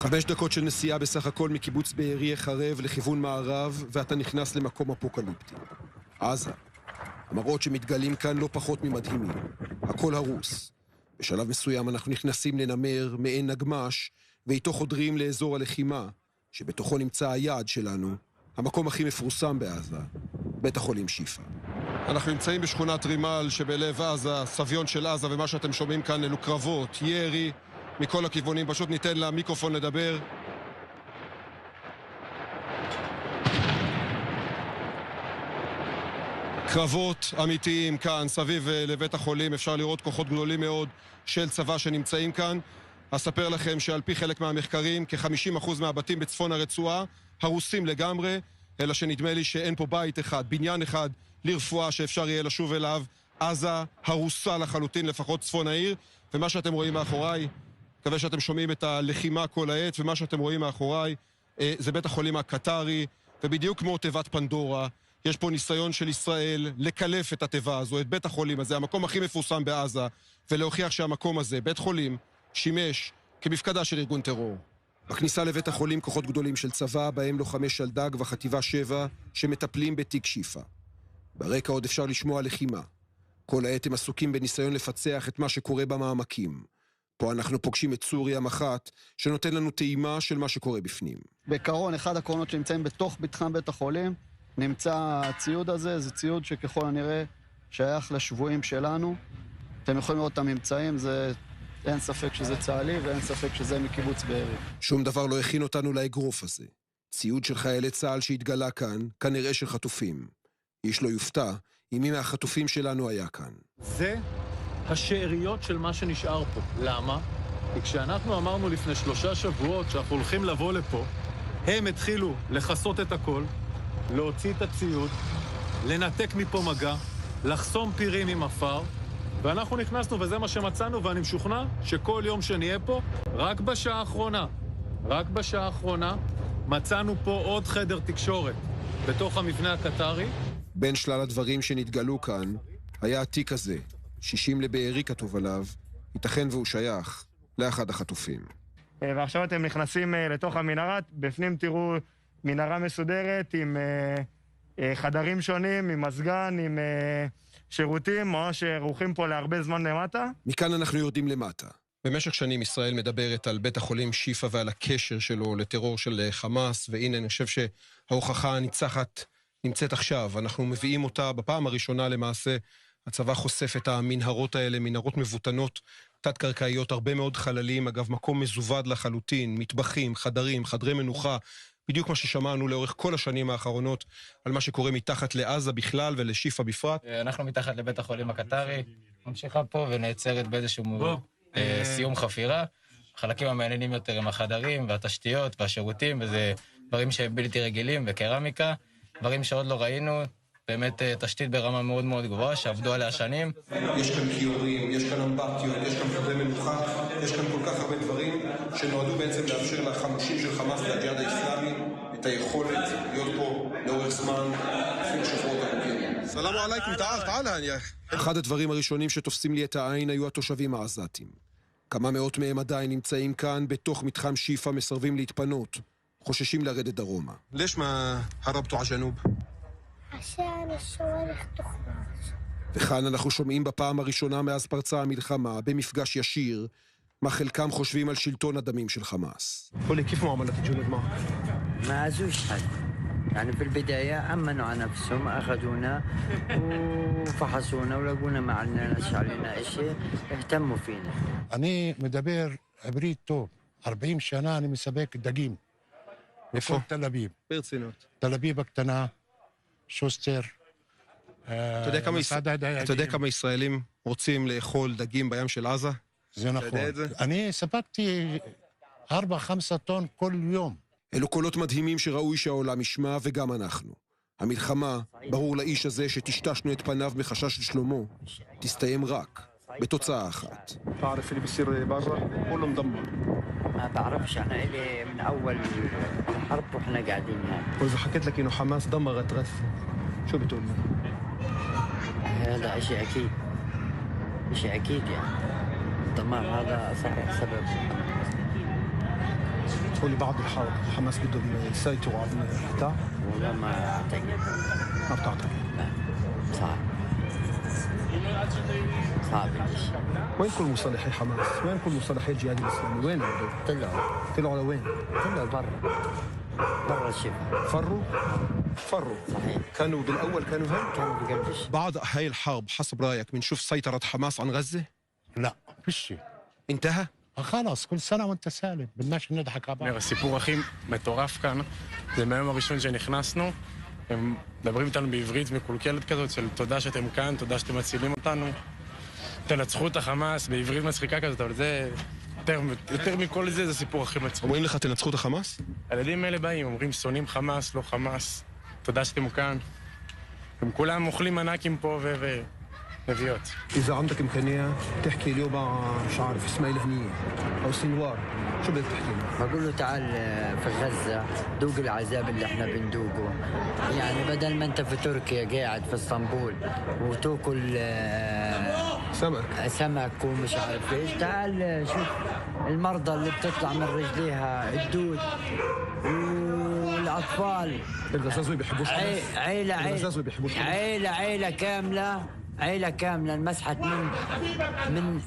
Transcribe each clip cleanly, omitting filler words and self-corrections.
5 דקות של נסיעה בסך הכל מקיבוץ בארי החרב לכיוון מערב, ואתה נכנס למקום אפוקליפטי. עזה. המראות שמתגלים כאן לא פחות ממדהימים. הכל הרוס. בשלב מסוים אנחנו נכנסים לנמר, מעין נגמש, ואיתו חודרים לאזור הלחימה, שבתוכו נמצא היעד שלנו, המקום הכי מפורסם בעזה, בית החולים שיפה. אנחנו נמצאים בשכונת רימל שבלב עזה, סביון של עזה, ומה שאתם שומעים כאן אלו קרבות, ירי, מכל הכיוונים. פשוט ניתן למיקרופון לדבר. קרבות אמיתיים כאן, סביב לבית החולים. אפשר לראות כוחות גדולים מאוד של צבא שנמצאים כאן. אספר לכם שעל פי חלק מהמחקרים, כ-50% מהבתים בצפון הרצועה הרוסים לגמרי, אלא שנדמה לי שאין פה בית אחד, בניין אחד לרפואה שאפשר יהיה לשוב אליו. עזה הרוסה לחלוטין, לפחות צפון העיר. ומה שאתם רואים מאחוריי, מקווה שאתם שומעים את הלחימה כל העת, ומה שאתם רואים מאחוריי זה בית החולים הקטרי, ובדיוק כמו תיבת פנדורה, יש פה ניסיון של ישראל לקלף את התיבה הזו, את בית החולים הזה, המקום הכי מפורסם בעזה, ולהוכיח שהמקום הזה, בית חולים, שימש כמפקדה של ארגון טרור. בכניסה לבית החולים כוחות גדולים של צבא, בהם לוחמי שלדג וחטיבה 7, שמטפלים בתיק שיפה. ברקע עוד אפשר לשמוע לחימה. כל העת הם עסוקים בניסיון לפצח את מה שקורה במעמקים. פה אנחנו פוגשים את סוריה מח"ט, שנותן לנו טעימה של מה שקורה בפנים. בעיקרון, אחד הקרונות שנמצאים בתוך מתחם בית החולים, נמצא הציוד הזה, זה ציוד שככל הנראה שייך לשבויים שלנו. אתם יכולים לראות את הממצאים, אין ספק שזה צה"לי ואין ספק שזה מקיבוץ בארי. שום דבר לא הכין אותנו לאגרוף הזה. ציוד של חיילי צה"ל שהתגלה כאן, כנראה של חטופים. איש לא יופתע אם מי מהחטופים שלנו היה כאן. זה השאריות של מה שנשאר פה. למה? כי כשאנחנו אמרנו לפני 3 שבועות שאנחנו הולכים לבוא לפה, הם התחילו לחסות את הכל, להוציא את הציוד, לנתק מפה מגע, לחסום פירים עם אפר, ואנחנו נכנסנו וזה מה שמצאנו, ואני משוכנע שכל יום שנהיה פה, רק בשעה האחרונה, מצאנו פה עוד חדר תקשורת בתוך המבנה הקטרי. בין שלל הדברים שנתגלו כאן, היה התיק הזה, 60 לבארי כתוב עליו, ייתכן והוא שייך לאחד החטופים. ועכשיו אתם נכנסים לתוך המנהרה, בפנים תראו מנהרה מסודרת עם חדרים שונים, עם מזגן, עם שירותים, ממש ערוכים פה להרבה זמן למטה. מכאן אנחנו יורדים למטה. במשך שנים ישראל מדברת על בית החולים שיפה ועל הקשר שלו לטרור של חמאס, והנה אני חושב שההוכחה הניצחת נמצאת עכשיו. אנחנו מביאים אותה בפעם הראשונה למעשה. הצבא חושף את המנהרות האלה, מנהרות מבוטנות, תת-קרקעיות, הרבה מאוד חללים, אגב מקום מזווד לחלוטין, מטבחים, חדרים, חדרי מנוחה, בדיוק מה ששמענו לאורך כל השנים האחרונות על מה שקורה מתחת לעזה בכלל ולשיפה בפרט. אנחנו מתחת לבית החולים הקטרי, ממשיכה פה ונעצרת באיזשהו סיום חפירה. החלקים המעניינים יותר הם החדרים והתשתיות והשירותים, וזה דברים שהם בלתי רגילים וקרמיקה, דברים שעוד לא ראינו, באמת תשתית ברמה מאוד מאוד גבוהה שעבדו עליה שנים. יש כאן כיורים, יש כאן אמבטיות, יש כאן חדרי מנוחה, יש כאן כל כך הרבה דברים שנועדו בעצם לאפשר לחמושים של חמאס והג'יהאד האסלאמי את היכולת להיות פה לאורך זמן, אפילו שבועות ארוכים. סלאם עליכם, תעל. אחד הדברים הראשונים שתופסים לי את העין היו התושבים העזתים. כמה מאות מהם עדיין נמצאים כאן בתוך מתחם שיפה, מסרבים להתפנות, חוששים לרדת דרומה. למה מה הרבתו הג'נוב? عشان الصواريخ تخلص. וכאן אנחנו שומעים בפעם הראשונה מאז פרצה המלחמה, במפגש ישיר, מה חלקם חושבים על שלטון הדמים של חמאס. قولي كيف معاملة الجنود معك؟ ما عزوش حد يعني في البداية أمنوا على نفسهم أخذونا وفحصونا ولقونا ما عندنا علينا شيء اهتموا فينا. אני מדבר עברית טוב. 40 שנה אני מספק דגים. איפה? תל אביב. ברצינות. תל אביב הקטנה, שוסטר. אתה יודע כמה ישראלים רוצים לאכול דגים בים של עזה? זה נכון. אני ספקתי 4-5 טון כל יום. אלו קולות מדהימים שראוי שהעולם ישמע, וגם אנחנו. המלחמה, ברור לאיש הזה שטשטשנו את פניו מחשש לשלומו, תסתיים רק בתוצאה אחת. تعرف اللي بيصير برا كله مدمر. ما بعرفش أنا إلي من أول الحرب وإحنا قاعدين هنا. وإذا حكيت لك إنه حماس دمرت غزة شو بتقول لي؟ هذا شيء أكيد. شيء أكيد يعني. الدمار هذا صحيح سبب. حول بعد الحرب حماس بدهم يسيطروا على القطاع؟ والله ما أعتقد. ما بتعتقد؟ لا صعب. صعب الشيء. وين كل مصالحي حماس؟ وين كل مصالحي الجهاد الإسلامي؟ وين هدول؟ طلعوا لوين؟ طلعوا برا الشبه. فروا صحيح. كانوا بالأول كانوا هون؟ كانوا بقلب الشبه. بعد هاي الحرب حسب رايك بنشوف سيطرة حماس عن غزة؟ لا فيش شيء. انتهى؟ خلاص كل سنة وانت سالم بدناش נדחק הבא. הסיפור הכי מטורף כאן זה מהיום הראשון שנכנסנו. הם מדברים איתנו בעברית מקולקלת כזאת של תודה שאתם כאן, תודה שאתם מצילים אותנו. תנצחו את החמאס בעברית מצחיקה כזאת, אבל זה יותר מכל זה סיפור הכי מצחיק. אומרים לך תנצחו את החמאס? הילדים האלה באים, אומרים שונאים חמאס, לא חמאס. תודה שאתם כאן. הם כולם אוכלים מנקים פה ונביאות. إذا عندك إمكانية تحكي اليوم مع مش عارف إسماعيل هنية أو سنوار شو بدك تحكي له؟ بقول له تعال في غزة دوق العذاب اللي احنا بندوقه. يعني بدل ما انت في تركيا قاعد في اسطنبول وتاكل سمك ومش عارف ايش، تعال شوف المرضى اللي بتطلع من رجليها الدود والأطفال. الغزازوي بيحبوش عيلة كاملة انمسحت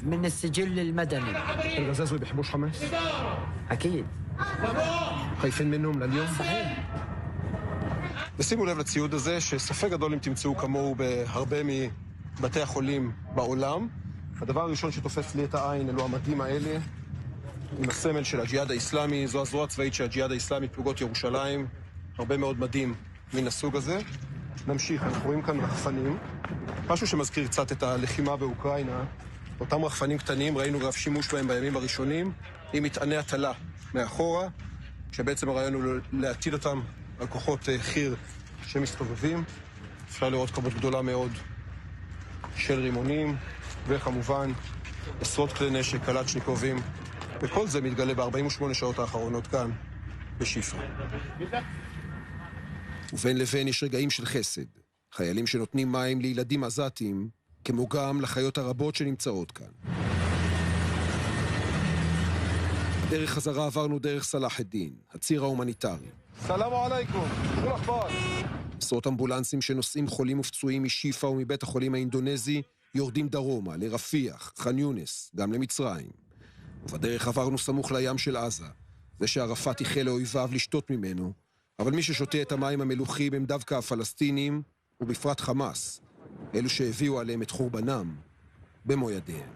من السجل المدني. الغزازوي بيحبوش حماس؟ أكيد. خايفين منهم لليوم؟ صحيح. ושימו לב לציוד הזה, שספק גדול אם תמצאו כמוהו בהרבה מבתי החולים בעולם. הדבר הראשון שתופס לי את העין אלו המדים האלה, עם הסמל של הג'יהאד האסלאמי, זו הזרוע הצבאית של הג'יהאד האסלאמי, פלוגות ירושלים, הרבה מאוד מדים מן הסוג הזה. נמשיך, אנחנו רואים כאן רחפנים, משהו שמזכיר קצת את הלחימה באוקראינה. אותם רחפנים קטנים, ראינו רב שימוש בהם בימים הראשונים, עם מטעני הטלה מאחורה, שבעצם הרעיון הוא להטיל אותם על כוחות חי"ר שמסתובבים. אפשר לראות כמות גדולה מאוד של רימונים, וכמובן עשרות כלי נשק, קלצ'ניקובים, וכל זה מתגלה ב-48 שעות האחרונות כאן, בשיפא. ובין לבין יש רגעים של חסד, חיילים שנותנים מים לילדים עזתים, כמו גם לחיות הרבות שנמצאות כאן. דרך חזרה עברנו דרך סלאח א-דין, הציר ההומניטרי. סלאם עלייקום, כל אכבר. עשרות אמבולנסים שנוסעים חולים ופצועים משיפא ומבית החולים האינדונזי יורדים דרומה, לרפיח, ח'אן יונס, גם למצרים. ובדרך עברנו סמוך לים של עזה, זה שערפאת איחל לאויביו לשתות ממנו, אבל מי ששותה את המים המלוחים הם דווקא הפלסטינים, ובפרט חמאס, אלו שהביאו עליהם את חורבנם במו ידיהם.